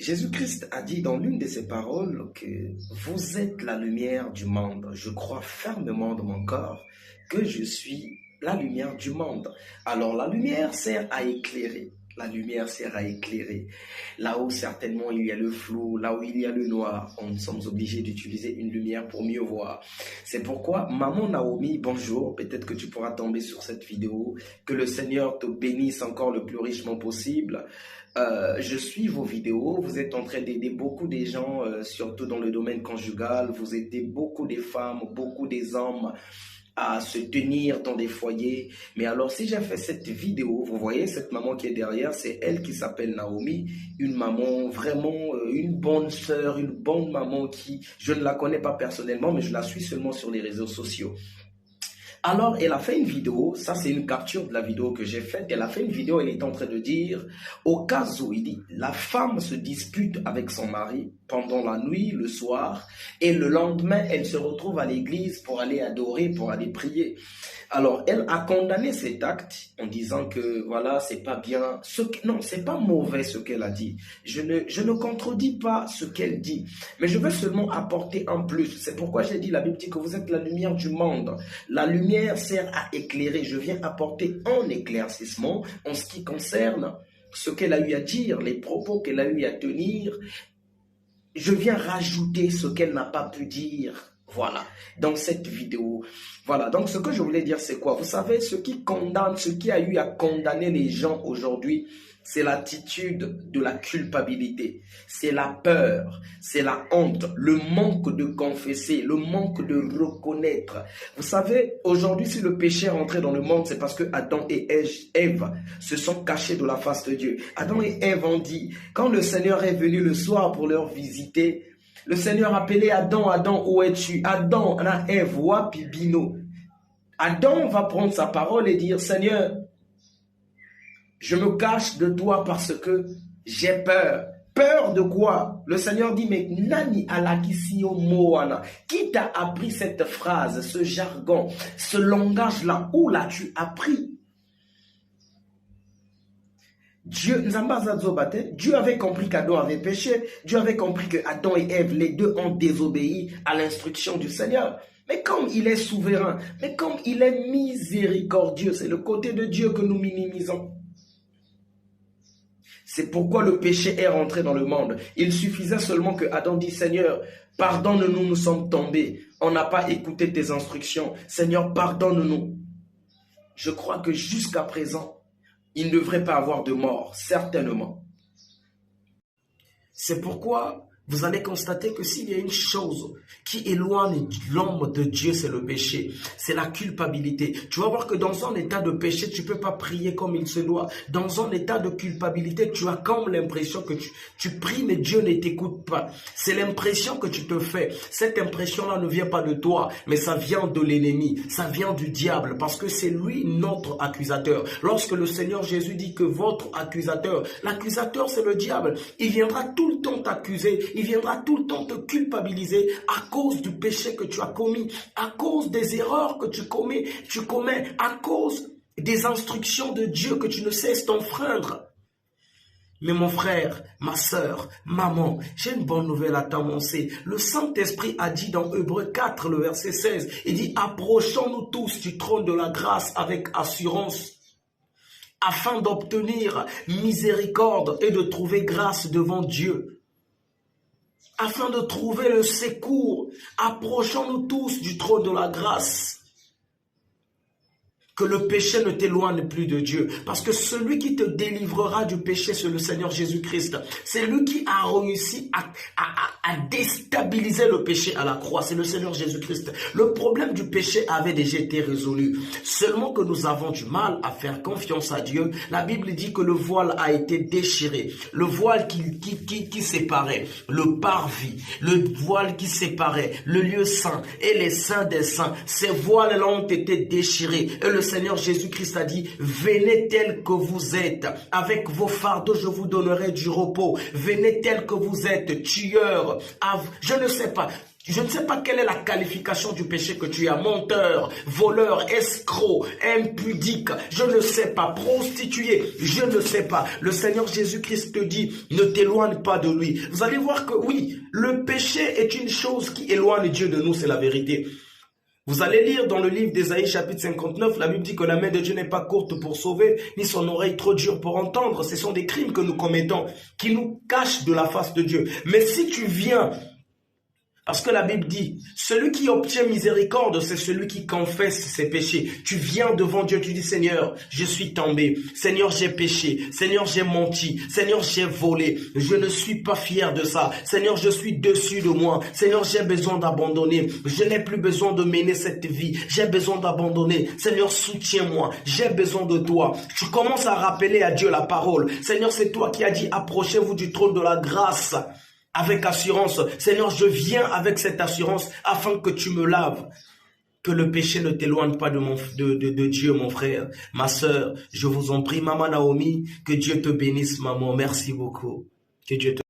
Jésus-Christ a dit dans l'une de ses paroles que vous êtes la lumière du monde. Je crois fermement dans mon corps que je suis la lumière du monde. Alors la lumière sert à éclairer. La lumière sert à éclairer. Là où certainement il y a le flou, là où il y a le noir, nous sommes obligés d'utiliser une lumière pour mieux voir. C'est pourquoi, Maman Naomi, bonjour, peut-être que tu pourras tomber sur cette vidéo, que le Seigneur te bénisse encore le plus richement possible. Je suis vos vidéos, vous êtes en train d'aider beaucoup de gens, surtout dans le domaine conjugal, vous aidez beaucoup des femmes, beaucoup des hommes, à se tenir dans des foyers. Mais alors, si j'ai fait cette vidéo, vous voyez cette maman qui est derrière, c'est elle qui s'appelle Naomi, une maman vraiment, une bonne sœur, une bonne maman qui, je ne la connais pas personnellement, mais je la suis seulement sur les réseaux sociaux. Alors, elle a fait une vidéo, ça c'est une capture de la vidéo que j'ai faite, elle a fait une vidéo, elle est en train de dire, au cas où, il dit, la femme se dispute avec son mari pendant la nuit, le soir, et le lendemain, elle se retrouve à l'église pour aller adorer, pour aller prier. Alors, elle a condamné cet acte en disant que, voilà, c'est pas bien, non, c'est pas mauvais ce qu'elle a dit. Je ne contredis pas ce qu'elle dit, mais je veux seulement apporter un plus. C'est pourquoi j'ai dit, la Bible dit que vous êtes la lumière du monde. La lumière sert à éclairer. Je viens apporter un éclaircissement en ce qui concerne ce qu'elle a eu à dire, les propos qu'elle a eu à tenir. Je viens rajouter ce qu'elle n'a pas pu dire. Voilà, dans cette vidéo. Voilà, donc ce que je voulais dire, c'est quoi? Vous savez, ce qui condamne, ce qui a eu à condamner les gens aujourd'hui, c'est l'attitude de la culpabilité, c'est la peur, c'est la honte, le manque de confesser, le manque de reconnaître. Vous savez, aujourd'hui, si le péché est rentré dans le monde, c'est parce que Adam et Ève se sont cachés de la face de Dieu. Adam et Ève ont dit, quand le Seigneur est venu le soir pour leur visiter, le Seigneur a appelé Adam, Adam, où es-tu? Adam, Ève, wapi bino. Adam va prendre sa parole et dire, Seigneur, je me cache de toi parce que j'ai peur. Peur de quoi? Le Seigneur dit, mais nani alakisio moana. Qui t'a appris cette phrase, ce jargon, ce langage-là? Où l'as-tu appris? Dieu avait compris qu'Adam avait péché. Dieu avait compris que Adam et Ève, les deux ont désobéi à l'instruction du Seigneur. Mais comme il est souverain, mais comme il est miséricordieux, c'est le côté de Dieu que nous minimisons. C'est pourquoi le péché est rentré dans le monde. Il suffisait seulement que Adam dise, Seigneur, pardonne-nous, nous sommes tombés. On n'a pas écouté tes instructions. Seigneur, pardonne-nous. Je crois que jusqu'à présent, il ne devrait pas avoir de mort, certainement. C'est pourquoi vous allez constater que s'il y a une chose qui éloigne l'homme de Dieu, c'est le péché. C'est la culpabilité. Tu vas voir que dans un état de péché, tu ne peux pas prier comme il se doit. Dans un état de culpabilité, tu as comme l'impression que tu pries, mais Dieu ne t'écoute pas. C'est l'impression que tu te fais. Cette impression-là ne vient pas de toi, mais ça vient de l'ennemi. Ça vient du diable, parce que c'est lui notre accusateur. Lorsque le Seigneur Jésus dit que votre accusateur, l'accusateur c'est le diable, il viendra tout le temps t'accuser. Il viendra tout le temps te culpabiliser à cause du péché que tu as commis, à cause des erreurs que tu commets, à cause des instructions de Dieu que tu ne cesses d'enfreindre. Mais mon frère, ma sœur, maman, j'ai une bonne nouvelle à t'annoncer. Le Saint-Esprit a dit dans Hébreux 4, le verset 16, il dit « Approchons-nous tous du trône de la grâce avec assurance, afin d'obtenir miséricorde et de trouver grâce devant Dieu. » Afin de trouver le secours, approchons-nous tous du trône de la grâce. Que le péché ne t'éloigne plus de Dieu. Parce que celui qui te délivrera du péché, c'est le Seigneur Jésus-Christ. C'est lui qui a réussi à déstabiliser le péché à la croix. C'est le Seigneur Jésus-Christ. Le problème du péché avait déjà été résolu. Seulement que nous avons du mal à faire confiance à Dieu. La Bible dit que le voile a été déchiré. Le voile qui séparait le parvis. Le voile qui séparait le lieu saint et les saints des saints. Ces voiles-là ont été déchirés. Et le Seigneur Jésus-Christ a dit, venez tel que vous êtes, avec vos fardeaux je vous donnerai du repos, venez tel que vous êtes, tueurs, je ne sais pas, Je ne sais pas quelle est la qualification du péché que tu as. Menteur, voleur, escroc, impudique, je ne sais pas. Prostituée, je ne sais pas. Le Seigneur Jésus-Christ te dit, ne t'éloigne pas de lui. Vous allez voir que oui, le péché est une chose qui éloigne Dieu de nous, c'est la vérité. Vous allez lire dans le livre d'Ésaïe chapitre 59, la Bible dit que la main de Dieu n'est pas courte pour sauver, ni son oreille trop dure pour entendre. Ce sont des crimes que nous commettons, qui nous cachent de la face de Dieu. Mais si tu viens... Parce que la Bible dit, celui qui obtient miséricorde, c'est celui qui confesse ses péchés. Tu viens devant Dieu, tu dis, Seigneur, je suis tombé. Seigneur, j'ai péché. Seigneur, j'ai menti. Seigneur, j'ai volé. Je ne suis pas fier de ça. Seigneur, je suis dessus de moi. Seigneur, j'ai besoin d'abandonner. Je n'ai plus besoin de mener cette vie. J'ai besoin d'abandonner. Seigneur, soutiens-moi. J'ai besoin de toi. Tu commences à rappeler à Dieu la parole. Seigneur, c'est toi qui as dit, approchez-vous du trône de la grâce. Avec assurance, Seigneur, je viens avec cette assurance afin que tu me laves. Que le péché ne t'éloigne pas de Dieu, mon frère, ma sœur. Je vous en prie, Maman Naomi, que Dieu te bénisse, maman. Merci beaucoup. Que Dieu te...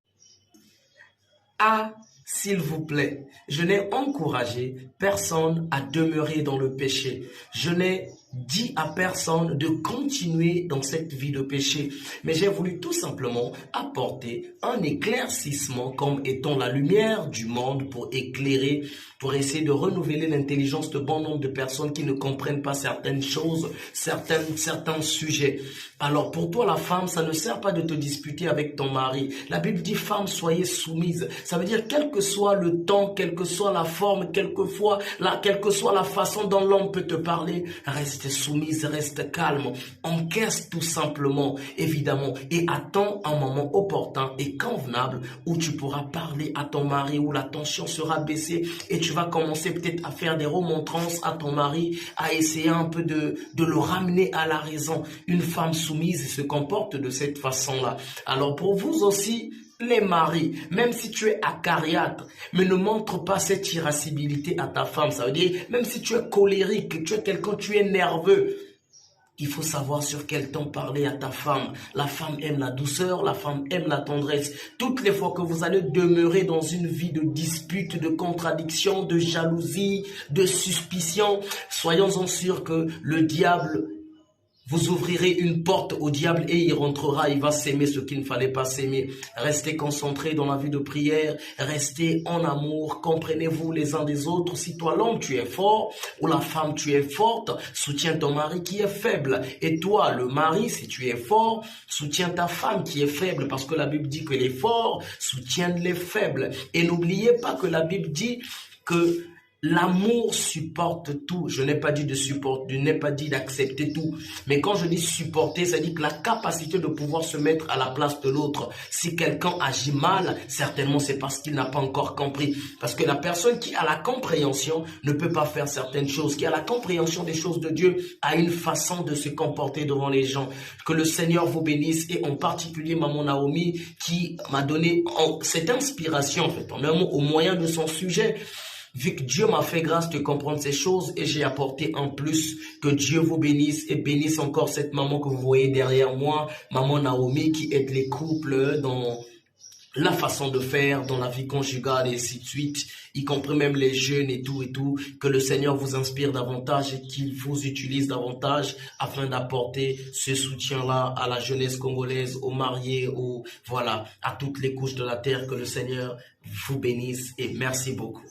Ah, s'il vous plaît, je n'ai encouragé personne à demeurer dans le péché. Je n'ai dit à personne de continuer dans cette vie de péché. Mais j'ai voulu tout simplement apporter un éclaircissement comme étant la lumière du monde pour éclairer, pour essayer de renouveler l'intelligence de bon nombre de personnes qui ne comprennent pas certaines choses, certains sujets. Alors pour toi la femme, ça ne sert pas de te disputer avec ton mari. La Bible dit femme, soyez soumise. Ça veut dire quel que soit le temps, quelle que soit la forme, quelle que soit la façon dont l'homme peut te parler, reste soumise, reste calme, encaisse tout simplement, évidemment, et attends un moment opportun et convenable où tu pourras parler à ton mari, où la tension sera baissée et tu vas commencer peut-être à faire des remontrances à ton mari, à essayer un peu de le ramener à la raison. Une femme soumise se comporte de cette façon-là. Alors pour vous aussi, les maris, même si tu es acariâtre, mais ne montre pas cette irascibilité à ta femme. Ça veut dire, même si tu es colérique, tu es quelqu'un, tu es nerveux, il faut savoir sur quel ton parler à ta femme. La femme aime la douceur, la femme aime la tendresse. Toutes les fois que vous allez demeurer dans une vie de dispute, de contradiction, de jalousie, de suspicion, soyons-en sûrs que le diable... Vous ouvrirez une porte au diable et il rentrera, il va s'aimer ce qu'il ne fallait pas s'aimer. Restez concentrés dans la vie de prière, restez en amour, comprenez-vous les uns des autres. Si toi l'homme tu es fort ou la femme tu es forte, soutiens ton mari qui est faible. Et toi le mari, si tu es fort, soutiens ta femme qui est faible parce que la Bible dit que les forts soutiennent les faibles. Et n'oubliez pas que la Bible dit que l'amour supporte tout. Je n'ai pas dit de supporter, je n'ai pas dit d'accepter tout. Mais quand je dis supporter, ça dit que la capacité de pouvoir se mettre à la place de l'autre. Si quelqu'un agit mal, certainement c'est parce qu'il n'a pas encore compris. Parce que la personne qui a la compréhension ne peut pas faire certaines choses. Qui a la compréhension des choses de Dieu a une façon de se comporter devant les gens. Que le Seigneur vous bénisse et en particulier Maman Naomi qui m'a donné cette inspiration en fait, en un mot, au moyen de son sujet. Vu que Dieu m'a fait grâce de comprendre ces choses et j'ai apporté en plus, que Dieu vous bénisse et bénisse encore cette maman que vous voyez derrière moi, Maman Naomi qui aide les couples dans la façon de faire, dans la vie conjugale et ainsi de suite, y compris même les jeunes et tout, que le Seigneur vous inspire davantage et qu'il vous utilise davantage afin d'apporter ce soutien-là à la jeunesse congolaise, aux mariés, voilà, à toutes les couches de la terre, que le Seigneur vous bénisse et merci beaucoup.